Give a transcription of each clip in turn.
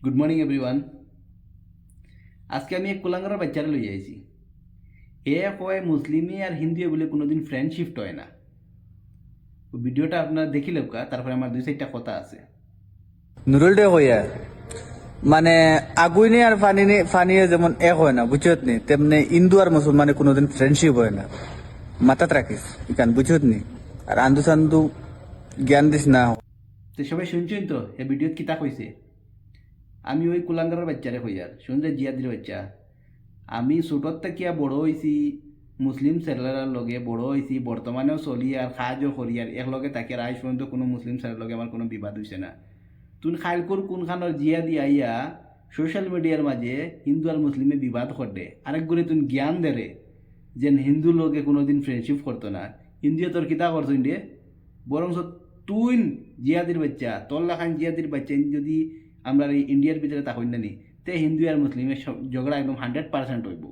Good morning everyone. আজকে আমি এক কুলাঙ্গারের বাচ্চারা লই আইছি। এ কয় মুসলিমে আর হিন্দু বলে কোনোদিন ফ্রেন্ডশিফট হয় না। ভিডিওটা আপনার দেখিলে তারপরে আমার দুই চারটা কথা আছে। নুরুল ডে হইয়া মানে আগুইনে আর ফানিয়ে যেমন এক হয় না বুঝছত নি, তেমনি হিন্দু আর মুসলমানে কোনোদিন ফ্রেন্ডশিপ হয় না। মাথাত রাখিস ইকান বুঝছত নি। আর আন্দু সান্দু জ্ঞান দিস না। তো সবাই শুনছেন তো এ ভিডিওত কিতা কইছে। আমি ওই কুলাঙ্গারের বাচ্চারে হইয়ার শুনছে জিয়াদির বাচ্চা। আমি ছোটর থেকে বড় হয়েছি মুসলিম ছেলেরার লগে, বড় হয়েছি বর্তমানেও চলি আর কাজও করি আর একলগে তাকে আজ পর্যন্ত কোনো মুসলিম ছেলের লগে আমার কোনো বিবাদ হয়েছে না। তুই খাইলকুর কোনখানোর জিয়া দি আইয়া সোশ্যাল মিডিয়ার মাঝে হিন্দু আর মুসলিমে বিবাদ করে আরেক করে তুই জ্ঞান দেরে যে হিন্দু লোকে কোনোদিন ফ্রেন্ডশিপ করতো না। হিন্দুয়ে তোর কিতা করছো ইন্ডিয়ে বরং তুই জিয়াদির বাচ্চা তোর লাখান জিয়াদির বাচ্চা যদি আমরা এই ইন্ডিয়ার ভিতরে তা হইন নি তে হিন্দু আর মুসলিমের ঝগড়া একদম 100% হইব।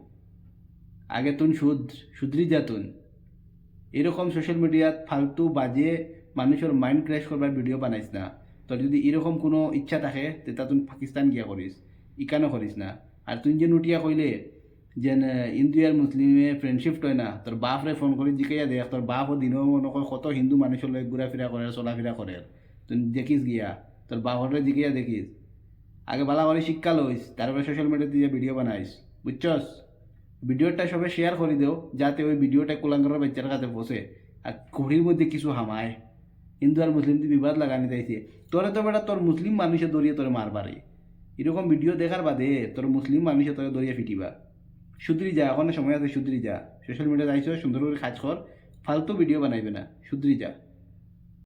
আগে তুন সুধরি যা তুন এরকম সোশ্যাল মিডিয়াত ফালতু বাজে মানুষের মাইন্ড ক্র্যাশ করবার ভিডিও বানাইস না। তোর যদি এরকম কোনো ইচ্ছা থাকে তা তুই পাকিস্তান গিয়া করিস, ইকানো করিস না। আর তুই যে নুটিয়া কইলে যে হিন্দু আর মুসলিমে ফ্রেন্ডশিপ হয় না, তোর বাপরে ফোন করে জিকাইয়া দেখ তোর বাপও দিনও মনে কর কত হিন্দু মানুষের লগে ঘুরাফিরা করে চলাফেরা করে। তুই দেখিস গিয়া তোর বাপরে জিকাইয়া দেখিস। আগে ভালো করে শিক্ষা লইস তারপরে সোশ্যাল মিডিয়াতে যে ভিডিও বানাইস, বুঝছস। ভিডিওটা সবাই শেয়ার করে দেও যাতে ওই ভিডিওটা কুলাঙ্গারের বাচ্চার কাছে বসে আর ঘড়ির মধ্যে কিছু হামায়। হিন্দু আর মুসলিম বিবাদ লাগানি যাইছে তোরে তো বেটা তোর মুসলিম মানুষে দৌড়িয়ে তোরে মারবারে। এরকম ভিডিও দেখার বাদে তোর মুসলিম মানুষে তোরে দৌড়িয়ে ফিটিবা। সুধরি যা, এখন সময় আছে, সুধরি যা। সোশ্যাল মিডিয়াতে আইসো সুন্দর করে কাজ কর, ফালতু ভিডিও বানাইবে না, সুধরি যা।